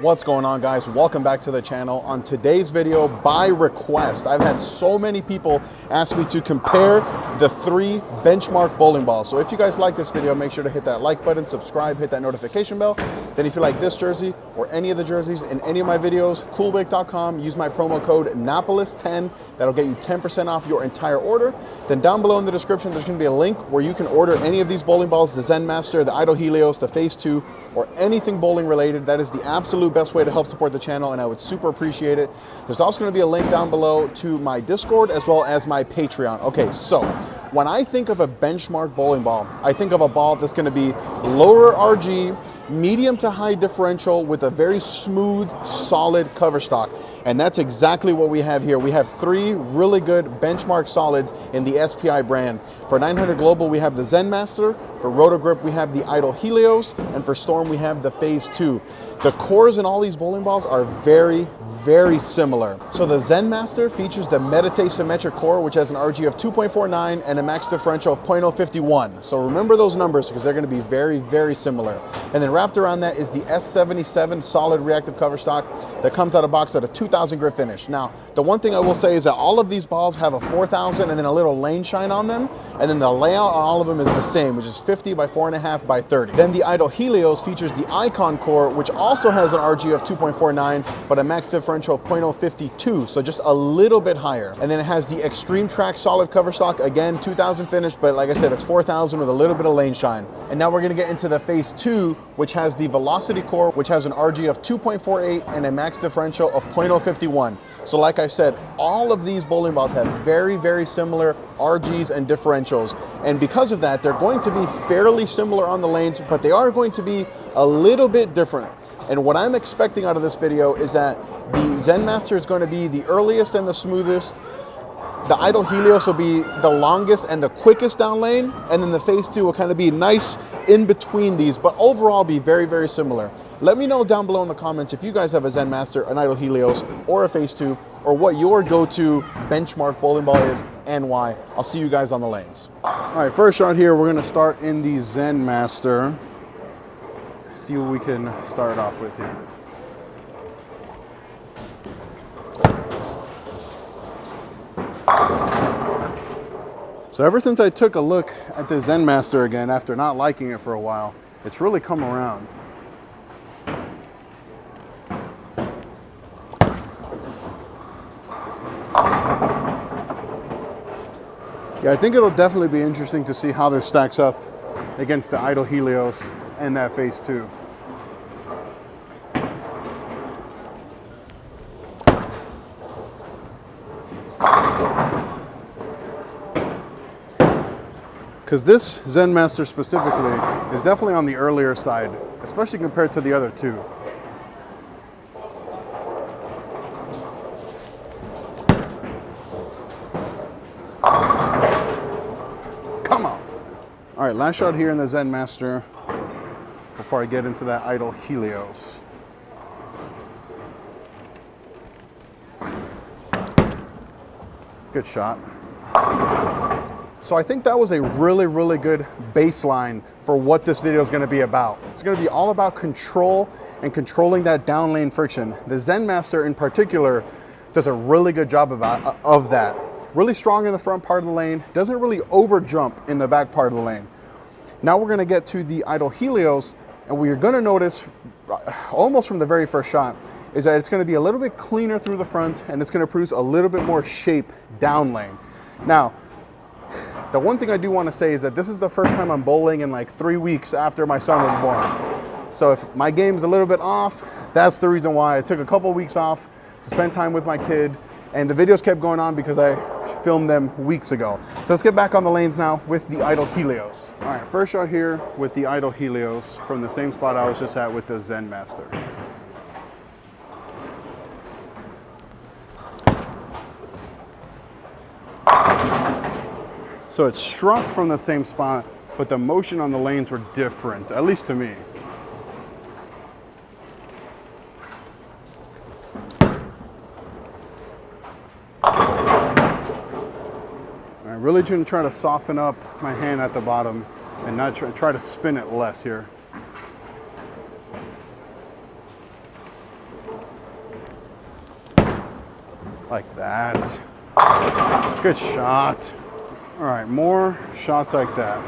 What's going on, guys? Welcome back to the channel. On today's video, by request, I've had so many people ask me to compare the 3 benchmark bowling balls. So if you guys like this video, make sure to hit that like button, subscribe, hit that notification bell. Then if you like this jersey or any of the jerseys in any of my videos, coolbake.com, use my promo code Napoles10. That'll get you 10% off your entire order. Then down below in the description, there's gonna be a link where you can order any of these bowling balls, the Zen Master, the Idol Helios, the Phaze 2, or anything bowling related. That is the absolute best way to help support the channel, and I would super appreciate it. There's also going to be a link down below to my Discord as well as my Patreon. Okay, so when I think of a benchmark bowling ball, I think of a ball that's going to be lower RG, medium to high differential with a very smooth, solid cover stock. And that's exactly what we have here. We have 3 really good benchmark solids in the SPI brand. For 900 Global, we have the Zen Master. For Rotogrip, we have the Idol Helios. And for Storm, we have the Phaze 2. The cores in all these bowling balls are very, very similar. So the Zen Master features the Meditate symmetric core, which has an RG of 2.49 and a max differential of 0.051. So remember those numbers because they're going to be very, very similar. And then wrapped around that is the S77 solid reactive cover stock that comes out of box at a 2000 grit finish. Now, the one thing I will say is that all of these balls have a 4000 and then a little lane shine on them. And then the layout on all of them is the same, which is 50 by 4.5 by 30. Then the Idol Helios features the Icon core, which also has an RG of 2.49, but a max differential of 0.052, so just a little bit higher. And then it has the Extreme Track solid cover stock, again, 2000 finish, but like I said, it's 4000 with a little bit of lane shine. And now we're gonna get into the Phaze 2, which has the Velocity core, which has an RG of 2.48 and a max differential of 0.051. So like I said, all of these bowling balls have very, very similar RGs and differentials. And because of that, they're going to be fairly similar on the lanes, but they are going to be a little bit different. And what I'm expecting out of this video is that the Zen Master is going to be the earliest and the smoothest. The Idol Helios will be the longest and the quickest down lane. And then the Phaze 2 will kind of be nice in between these, but overall be very, very similar. Let me know down below in the comments if you guys have a Zen Master, an Idol Helios, or a Phaze 2, or what your go-to benchmark bowling ball is and why. I'll see you guys on the lanes. All right, first shot here, we're gonna start in the Zen Master. See what we can start off with here. So ever since I took a look at the Zen Master again after not liking it for a while, it's really come around. Yeah, I think it'll definitely be interesting to see how this stacks up against the Idol Helios and that Phaze 2. Because this Zen Master specifically is definitely on the earlier side, especially compared to the other 2. Come on. All right, last shot here in the Zen Master before I get into that Idol Helios. Good shot. So I think that was a really, really good baseline for what this video is going to be about. It's going to be all about control and controlling that down lane friction. The Zen Master in particular does a really good job of that. Really strong in the front part of the lane, doesn't really over jump in the back part of the lane. Now we're going to get to the Idol Helios, and what you're going to notice almost from the very first shot is that it's going to be a little bit cleaner through the front, and it's going to produce a little bit more shape down lane. Now, the one thing I do want to say is that this is the first time I'm bowling in like 3 weeks after my son was born. So if my game's a little bit off, that's the reason why. I took a couple weeks off to spend time with my kid, and the videos kept going on because I filmed them weeks ago. So let's get back on the lanes now with the Idol Helios. All right, first shot here with the Idol Helios from the same spot I was just at with the Zen Master. So it struck from the same spot, but the motion on the lanes were different, at least to me. I'm really going to try to soften up my hand at the bottom and not try to spin it less here. Like that. Good shot. All right, more shots like that.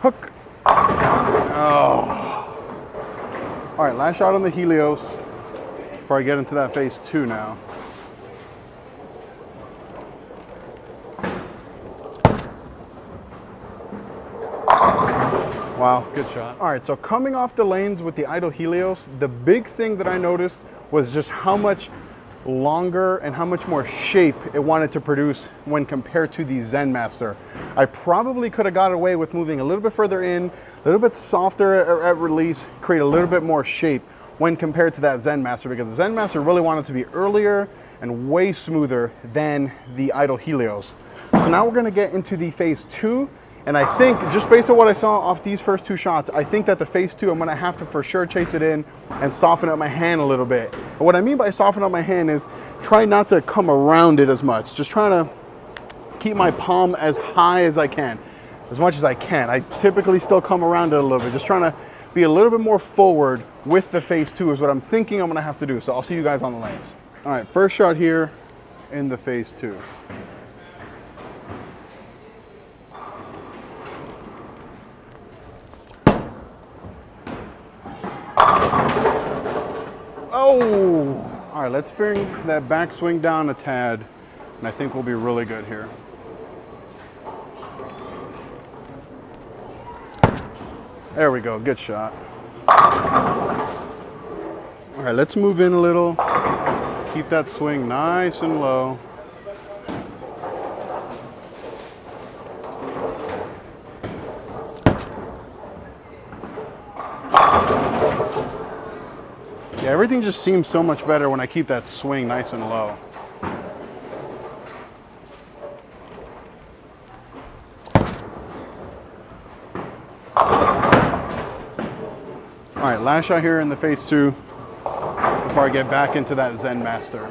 Hook. Oh. All right, last shot on the Helios before I get into that phase 2 now. Wow, good shot. All right, so coming off the lanes with the idle Helios, the big thing that I noticed was just how much longer and how much more shape it wanted to produce when compared to the Zen Master. I probably could have got away with moving a little bit further in, a little bit softer at release, create a little bit more shape when compared to that Zen Master, because the Zen Master really wanted to be earlier and way smoother than the idle Helios. So now we're gonna get into the phase 2. And I think, just based on what I saw off these first 2 shots, I think that the phase 2, I'm gonna have to for sure chase it in and soften up my hand a little bit. And what I mean by soften up my hand is try not to come around it as much. Just trying to keep my palm as high as I can, as much as I can. I typically still come around it a little bit. Just trying to be a little bit more forward with the phase 2 is what I'm thinking I'm gonna have to do. So I'll see you guys on the lanes. All right, first shot here in the phase 2. Oh! All right, let's bring that backswing down a tad, and I think we'll be really good here. There we go, good shot. All right, let's move in a little. Keep that swing nice and low. Yeah, everything just seems so much better when I keep that swing nice and low. All right, last shot here in the phase 2 before I get back into that Zen Master.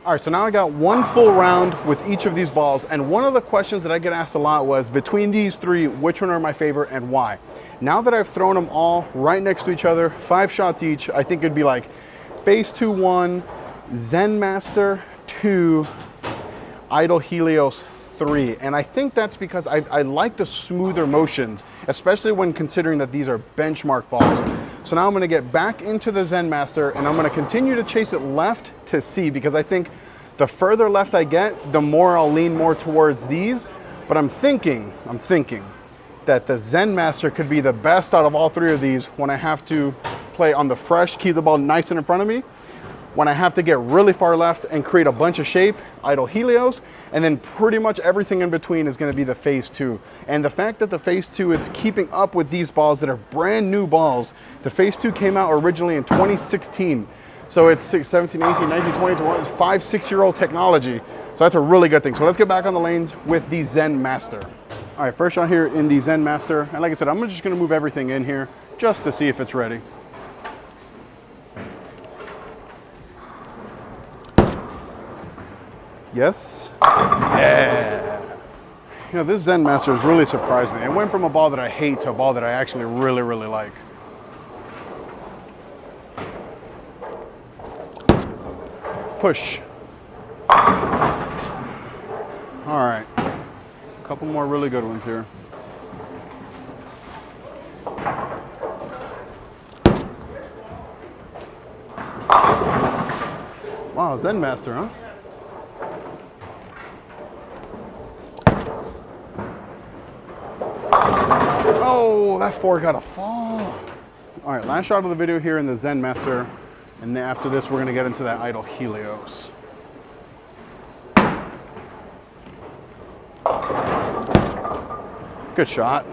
All right, so now I got one full round with each of these balls, and one of the questions that I get asked a lot was, between these 3, which one are my favorite and why? Now that I've thrown them all right next to each other, 5 shots each, I think it'd be like phase 2, 1, Zen Master, 2, idle Helios, 3. And I think that's because I like the smoother motions, especially when considering that these are benchmark balls. So now I'm gonna get back into the Zen Master, and I'm gonna continue to chase it left to C, because I think the further left I get, the more I'll lean more towards these. But I'm thinking that the Zen Master could be the best out of all 3 of these when I have to play on the fresh, keep the ball nice and in front of me. When I have to get really far left and create a bunch of shape, idle Helios, and then pretty much everything in between is gonna be the phase 2. And the fact that the phase 2 is keeping up with these balls that are brand new balls, the phase 2 came out originally in 2016. So it's 17, 18, 19, 20, 21, 5, 6-year-old technology. So that's a really good thing. So let's get back on the lanes with the Zen Master. All right, first shot here in the Zen Master. And like I said, I'm just gonna move everything in here just to see if it's ready. Yes. Yeah. You know, this Zen Master has really surprised me. It went from a ball that I hate to a ball that I actually really, really like. Push. All right. A couple more really good ones here. Wow, Zen Master, huh? Oh, that 4 got a fall. All right, last shot of the video here in the Zen Master. And then after this, we're gonna get into that idle Helios. Good shot.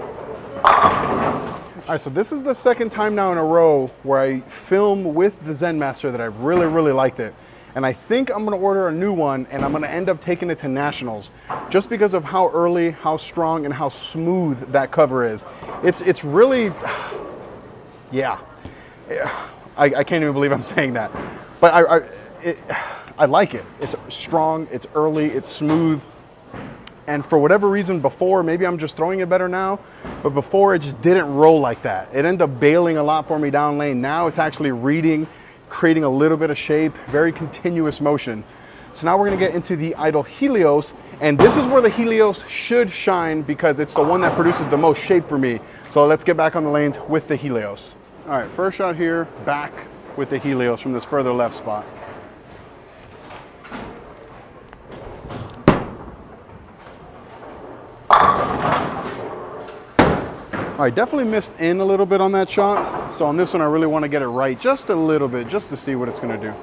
All right, so this is the second time now in a row where I film with the Zen Master that I've really, really liked it. And I think I'm gonna order a new one, and I'm gonna end up taking it to nationals just because of how early, how strong, and how smooth that cover is. It's really, yeah. I can't even believe I'm saying that. But I like it. It's strong, it's early, it's smooth. And for whatever reason before, maybe I'm just throwing it better now, but before it just didn't roll like that. It ended up bailing a lot for me down lane. Now it's actually reading, creating a little bit of shape, very continuous motion. So now we're gonna get into the idle Helios, and this is where the Helios should shine because it's the one that produces the most shape for me. So let's get back on the lanes with the Helios. All right, first shot here, back with the Helios from this further left spot. All right, definitely missed in a little bit on that shot. So on this one, I really want to get it right just a little bit, just to see what it's going to do.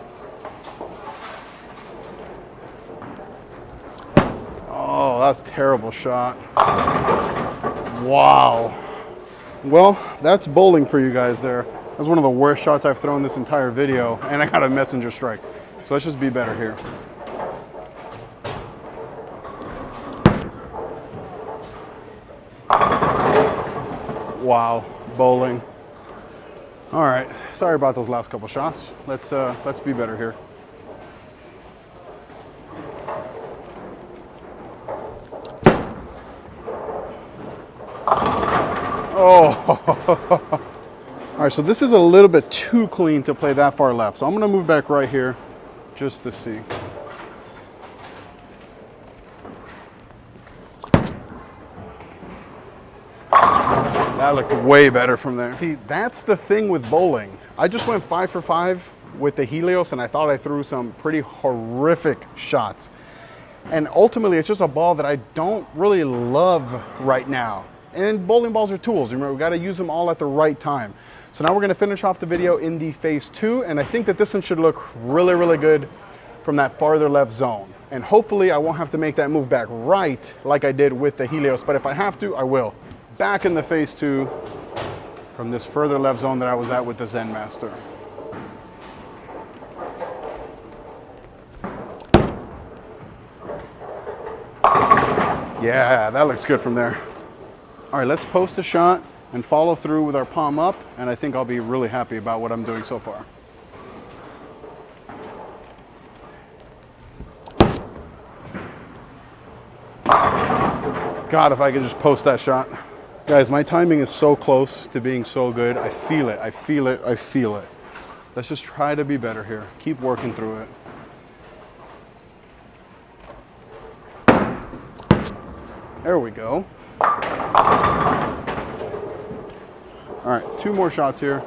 Oh, that's a terrible shot. Wow. Well, that's bowling for you guys there. That's one of the worst shots I've thrown this entire video, and I got a messenger strike. So let's just be better here. Wow, bowling. All right, sorry about those last couple shots. Let's be better here. Oh, all right, so this is a little bit too clean to play that far left. So I'm gonna move back right here just to see. That looked way better from there. See, that's the thing with bowling. I just went 5 for 5 with the Helios, and I thought I threw some pretty horrific shots. And ultimately, it's just a ball that I don't really love right now. And bowling balls are tools. Remember, we got to use them all at the right time. So now we're going to finish off the video in the Phaze 2, and I think that this one should look really, really good from that farther left zone. And hopefully, I won't have to make that move back right like I did with the Helios, but if I have to, I will. Back in the Phaze 2 from this further left zone that I was at with the Zen Master. Yeah, that looks good from there. All right, let's post a shot and follow through with our palm up, and I think I'll be really happy about what I'm doing so far. God, if I could just post that shot. Guys, my timing is so close to being so good. I feel it, I feel it, I feel it. Let's just try to be better here. Keep working through it. There we go. All right, 2 more shots here.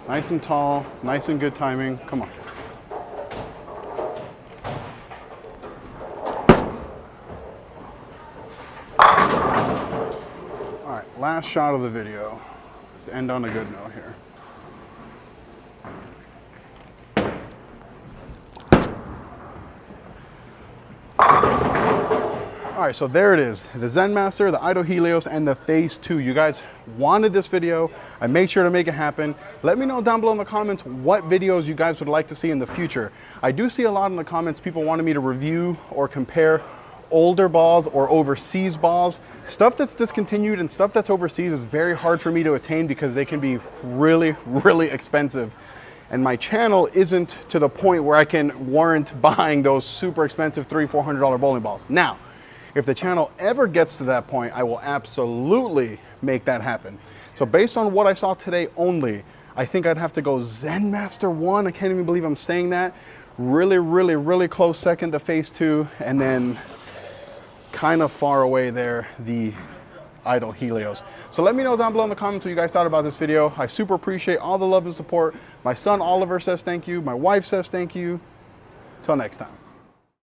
Nice and tall, nice and good timing. Come on. All right, last shot of the video. Let's end on a good note here. All right, so there it is. The Zen Master, the idle Helios, and the Phaze 2. You guys wanted this video. I made sure to make it happen. Let me know down below in the comments what videos you guys would like to see in the future. I do see a lot in the comments people wanted me to review or compare older balls or overseas balls. Stuff that's discontinued and stuff that's overseas is very hard for me to attain because they can be really, really expensive. And my channel isn't to the point where I can warrant buying those super expensive $300–400 bowling balls. Now, if the channel ever gets to that point, I will absolutely make that happen. So based on what I saw today only, I think I'd have to go Zen Master 1. I can't even believe I'm saying that. Really, really, really close second, the Phaze 2, and then kind of far away there, the idle Helios. So let me know down below in the comments what you guys thought about this video. I super appreciate all the love and support. My son Oliver says thank you. My wife says thank you. Till next time.